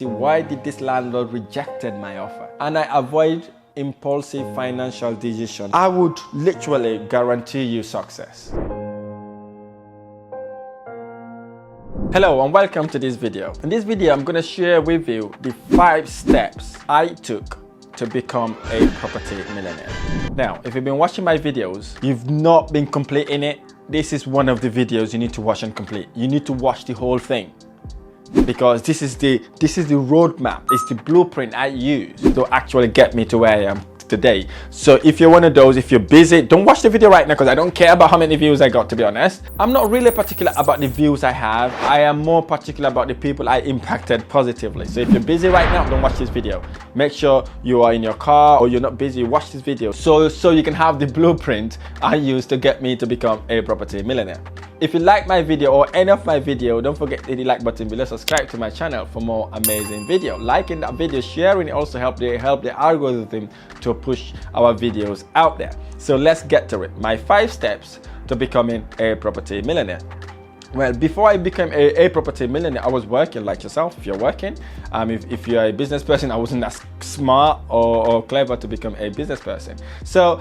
Why did this landlord rejected my offer? And I avoid impulsive financial decisions. I would literally guarantee you success. Hello and welcome to this video. In this video, I'm going to share with you the 5 steps I took to become a property millionaire. Now, if you've been watching my videos, you've not been completing it, this is one of the videos you need to watch and complete. You need to watch the whole thing, because this is the roadmap. It's the blueprint I use to actually get me to where I am today. So if you're one of those, if you're busy, don't watch the video right now, because I don't care about how many views I got, to be honest. I'm not really particular about the views I have. I am more particular about the people I impacted positively. So if you're busy right now, don't watch this video. Make sure you are in your car or you're not busy, watch this video so you can have the blueprint I use to get me to become a property millionaire. If you like my video or any of my video, don't forget to hit the like button below, subscribe to my channel for more amazing video. Liking that video, sharing it also help the algorithm to push our videos out there. So let's get to it. My 5 steps to becoming a property millionaire. Well, before I became a property millionaire, I was working like yourself. If you're working, if you're a business person, I wasn't that smart or clever to become a business person. So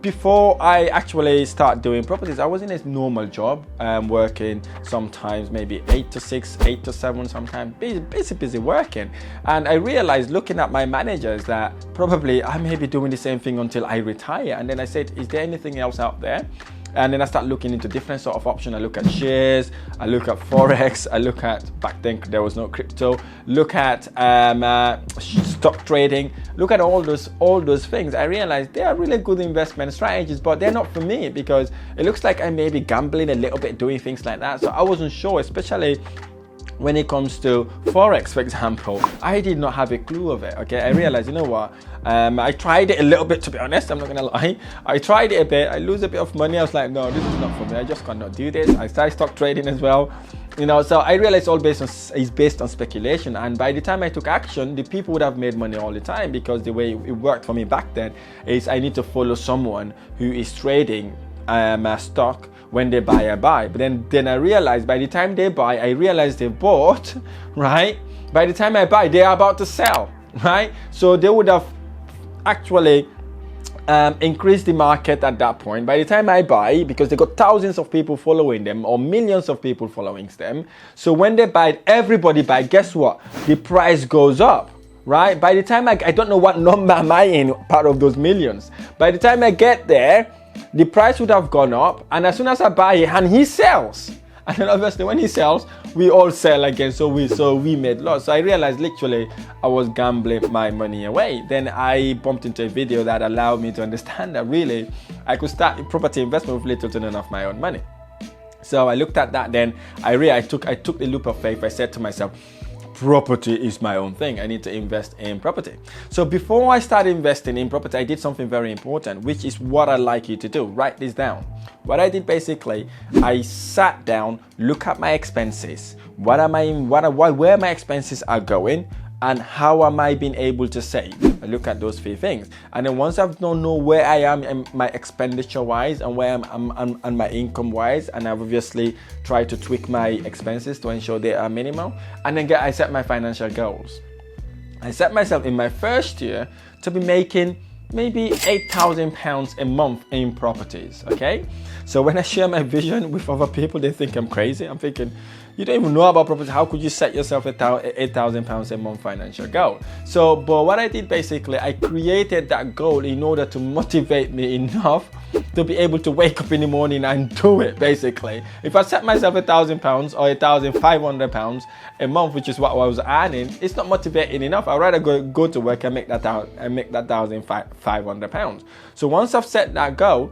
before I actually start doing properties, I was in a normal job, working sometimes maybe 8 to 6, 8 to 7, sometimes busy working. And I realized, looking at my managers, that probably I may be doing the same thing until I retire. And then I said, is there anything else out there? And then I start looking into different sort of options. I look at shares, I look at Forex, I look at, back then there was no crypto, look at stock trading, look at all those things. I realized they are really good investment strategies, but they're not for me, because it looks like I may be gambling a little bit, doing things like that. So I wasn't sure, especially when it comes to Forex, for example. I did not have a clue of it, okay? I realized, you know what, I tried it a little bit, to be honest, I'm not gonna lie. I tried it a bit, I lose a bit of money. I was like, no, this is not for me, I just cannot do this. I started stock trading as well, you know. So I realized all is based on speculation. And by the time I took action, the people would have made money all the time, because the way it worked for me back then is I need to follow someone who is trading stock. When they buy, I buy. But then I realized, by the time they buy, I realized they bought, right? By the time I buy, they are about to sell, right? So they would have actually increased the market at that point. By the time I buy, because they got thousands of people following them or millions of people following them. So when they buy, everybody buy, guess what? The price goes up, right? By the time I don't know what number am I in, part of those millions. By the time I get there, the price would have gone up, and as soon as I buy it and he sells, and then obviously when he sells, we all sell again, so we made loss. So I realized literally I was gambling my money away. Then I bumped into a video that allowed me to understand that really I could start a property investment with little to none of my own money. So I looked at that. Then I took the leap of faith. I said to myself, property is my own thing. I need to invest in property. So before I started investing in property, I did something very important, which is what I'd like you to do. Write this down. What I did basically, I sat down, look at my expenses. Where my expenses are going, and how am I being able to save? I look at those 3 things. And then once I've know where I am in my expenditure wise and where I'm and my income wise, and I've obviously tried to tweak my expenses to ensure they are minimal. And then I set my financial goals. I set myself in my first year to be making maybe £8,000 a month in properties, okay? So when I share my vision with other people, they think I'm crazy. I'm thinking, you don't even know about property. How could you set yourself a £8,000 a month financial goal? So, but what I did basically, I created that goal in order to motivate me enough to be able to wake up in the morning and do it, basically. If I set myself £1,000 or £1,500 a month, which is what I was earning, it's not motivating enough. I'd rather go to work and make that £1,500. So once I've set that goal,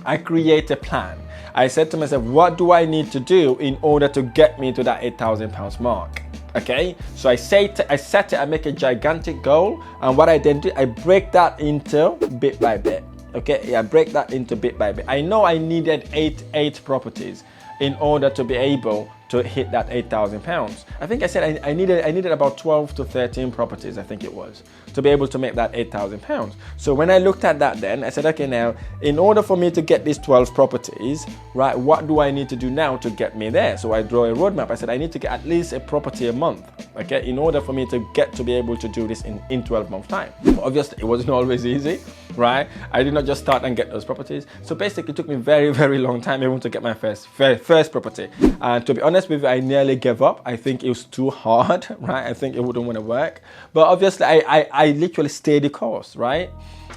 I create a plan. I said to myself, what do I need to do in order to get me to that £8,000 mark? Okay, so I set it, I make a gigantic goal, and what I then do, I break that into bit by bit. Okay, I break that into bit by bit. I know I needed eight properties in order to be able to hit that £8,000. I think I said I needed about 12 to 13 properties, I think it was, to be able to make that £8,000. So when I looked at that then, I said, okay, now, in order for me to get these 12 properties, right, what do I need to do now to get me there? So I draw a roadmap. I said, I need to get at least a property a month, okay, in order for me to get to be able to do this in 12 months time. But obviously, it wasn't always easy, right? I did not just start and get those properties. So basically, it took me very, very long time even to get my first property. And to be honest with you, I nearly gave up. I think it was too hard, right? I think it wouldn't want to work. But obviously, I literally stayed the course, right?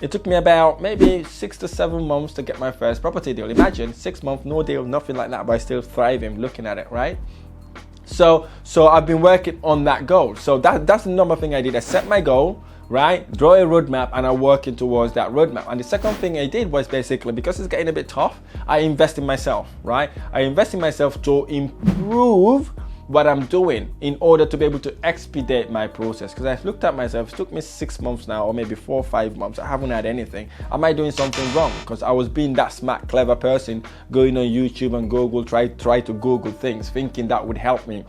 It took me about maybe 6 to 7 months to get my first property deal. Imagine 6 months, no deal, nothing like that, but I still thriving looking at it, right? So I've been working on that goal. So that's the number thing I did. I set my goal, right? Draw a roadmap, and I'm working towards that roadmap. And the second thing I did was basically, because it's getting a bit tough, I invest in myself, right? I invest in myself to improve what I'm doing in order to be able to expedite my process. Because I've looked at myself, it took me 6 months now, or maybe 4 or 5 months. I haven't had anything. Am I doing something wrong? Because I was being that smart, clever person, going on YouTube and Google, try to Google things, thinking that would help me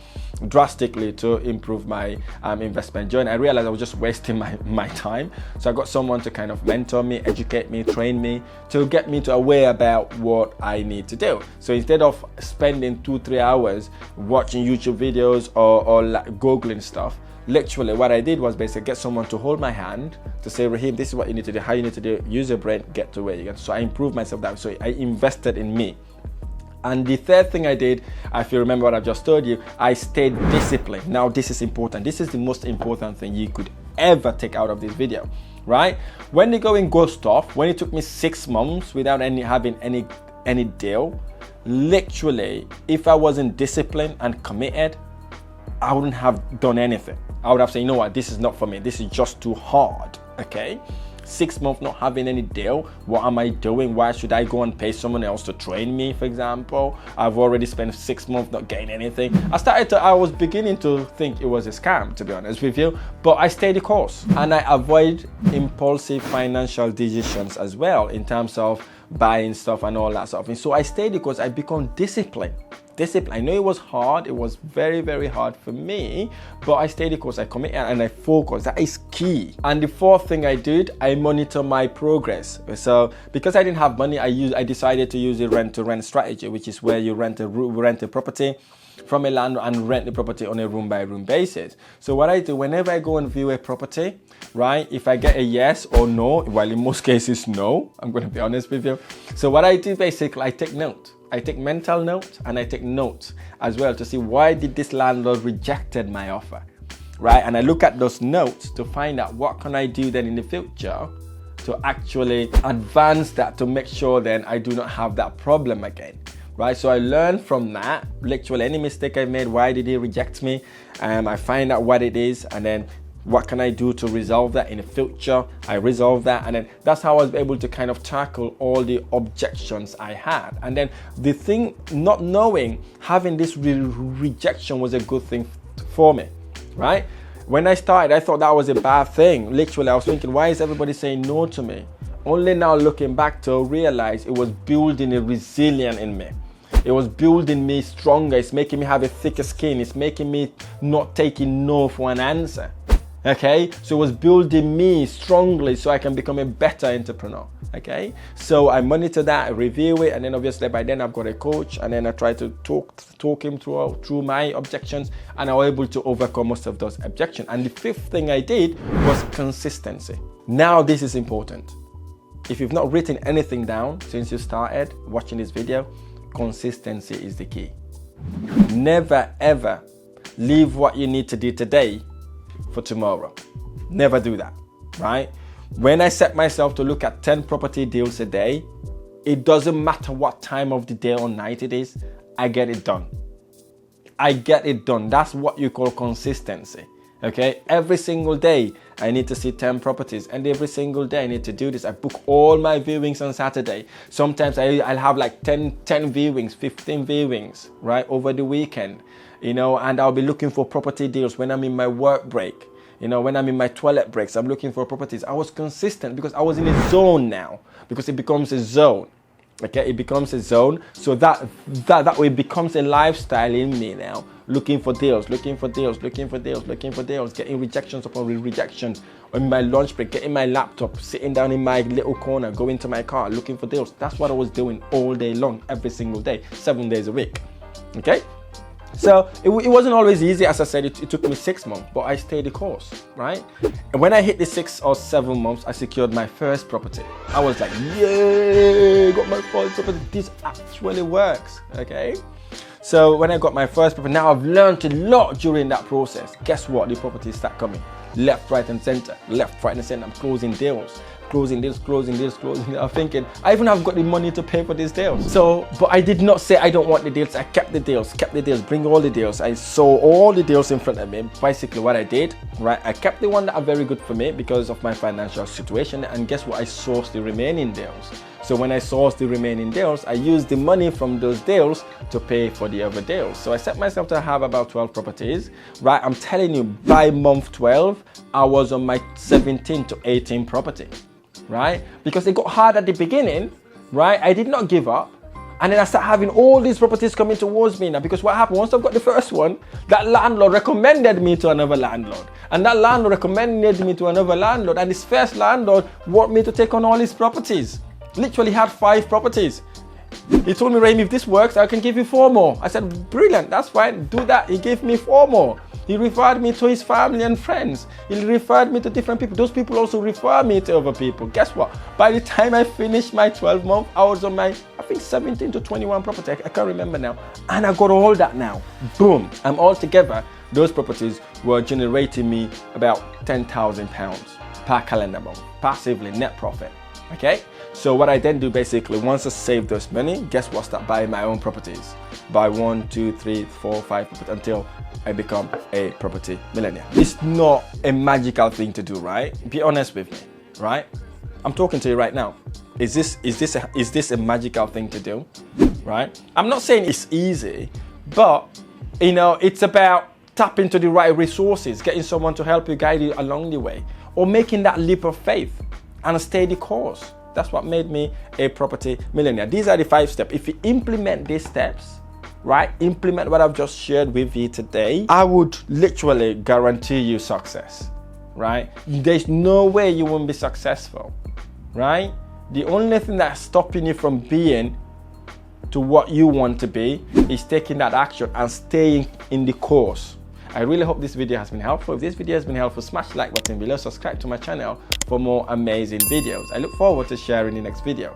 drastically to improve my investment journey. I realized I was just wasting my time. So I got someone to kind of mentor me, educate me, train me, to get me to aware about what I need to do. So instead of spending 2-3 hours watching YouTube videos or like Googling stuff, literally what I did was basically get someone to hold my hand to say, Rahim, this is what you need to do, how you need to do it, use your brain, get to where you get. So I improved myself that way. So I invested in me. And the third thing I did, if you remember what I've just told you, I stayed disciplined. Now this is important. This is the most important thing you could ever take out of this video, right? When the going goes tough, when it took me 6 months without having any deal, literally, if I wasn't disciplined and committed, I wouldn't have done anything. I would have said, you know what, this is not for me. This is just too hard, okay? 6 months not having any deal. What am I doing? Why should I go and pay someone else to train me, for example? I've already spent 6 months not getting anything. I was beginning to think it was a scam, to be honest with you, but I stayed the course. And I avoid impulsive financial decisions as well, in terms of buying stuff and all that stuff. And so I stayed because I become disciplined. I know it was hard. It was very, very hard for me, but I stayed because I committed and I focused. That is key. And the fourth thing I did, I monitor my progress. So because I didn't have money, I decided to use a rent-to-rent strategy, which is where you rent a property from a landlord and rent the property on a room-by-room basis. So what I do, whenever I go and view a property, right, if I get a yes or no, well, in most cases, no, I'm going to be honest with you. So what I do, basically, I take note. I take mental note, and I take notes as well to see why did this landlord rejected my offer, right? And I look at those notes to find out what can I do then in the future to actually advance that, to make sure then I do not have that problem again, right? So I learn from that, literally any mistake I made, why did he reject me? I find out what it is, and then what can I do to resolve that in the future? I resolve that, and then that's how I was able to kind of tackle all the objections I had. And then the thing, not knowing, having this rejection was a good thing for me, right? When I started, I thought that was a bad thing. Literally, I was thinking, why is everybody saying no to me? Only now looking back to realize it was building a resilience in me. It was building me stronger. It's making me have a thicker skin. It's making me not taking no for an answer. Okay, so it was building me strongly so I can become a better entrepreneur. Okay, so I monitor that, I review it, and then obviously by then I've got a coach, and then I try to talk him through my objections, and I was able to overcome most of those objections. And the fifth thing I did was consistency. Now this is important. If you've not written anything down since you started watching this video, consistency is the key. Never ever leave what you need to do today for tomorrow. Never do that, right? When I set myself to look at 10 property deals a day, it doesn't matter what time of the day or night it is, I get it done. I get it done. That's what you call consistency. Okay, every single day I need to see 10 properties, and every single day I need to do this. I book all my viewings on Saturday. Sometimes I'll have like 10 viewings, 15 viewings, right, over the weekend, you know, and I'll be looking for property deals when I'm in my work break. You know, when I'm in my toilet breaks, I'm looking for properties. I was consistent because I was in a zone now, because it becomes a zone, Okay, it becomes a zone. So that way it becomes a lifestyle in me now. Looking for deals, looking for deals, looking for deals, looking for deals, getting rejections upon rejections. On my lunch break, getting my laptop, sitting down in my little corner, going to my car, looking for deals. That's what I was doing all day long, every single day, 7 days a week. Okay? So it wasn't always easy. As I said, it took me 6 months, but I stayed the course, right? And when I hit the 6 or 7 months, I secured my first property. I was like, yay, got my first property. This actually works, okay? So when I got my first property, now I've learned a lot during that process. Guess what? The properties start coming. Left, right, and center. Left, right, and center. I'm closing deals. Closing deals, closing deals, closing deals. I'm thinking, I even have got the money to pay for these deals. So, but I did not say I don't want the deals. I kept the deals, bring all the deals. I saw all the deals in front of me. Basically what I did, right? I kept the one that are very good for me because of my financial situation. And guess what? I sourced the remaining deals. So when I sourced the remaining deals, I used the money from those deals to pay for the other deals. So I set myself to have about 12 properties, right? I'm telling you, by month 12, I was on my 17 to 18 property, right? Because it got hard at the beginning, right? I did not give up. And then I started having all these properties coming towards me now, because what happened, once I've got the first one, that landlord recommended me to another landlord. And that landlord recommended me to another landlord. And this first landlord wanted me to take on all his properties. Literally had 5 properties. He told me, Rahim, if this works, I can give you 4 more. I said, brilliant, that's fine, do that. He gave me 4 more. He referred me to his family and friends. He referred me to different people. Those people also refer me to other people. Guess what? By the time I finished my 12 month, I was on my, I think 17 to 21 property. I can't remember now. And I got all that now. Boom. And all together, those properties were generating me about £10,000 per calendar month. Passively, net profit. Okay? So what I then do basically, once I save those money, guess what? Start buying my own properties. Buy 1, 2, 3, 4, 5 properties until I become a property millionaire. It's not a magical thing to do, right? Be honest with me, right? I'm talking to you right now. Is this a magical thing to do, right? I'm not saying it's easy, but you know, it's about tapping into the right resources, getting someone to help you, guide you along the way, or making that leap of faith and stay the course. That's what made me a property millionaire. These are the 5 steps. If you implement these steps, right, implement what I've just shared with you today, I would literally guarantee you success, right? There's no way you won't be successful, right? The only thing that's stopping you from being to what you want to be is taking that action and staying in the course. I really hope this video has been helpful. If this video has been helpful, smash the like button below, subscribe to my channel for more amazing videos. I look forward to sharing the next video.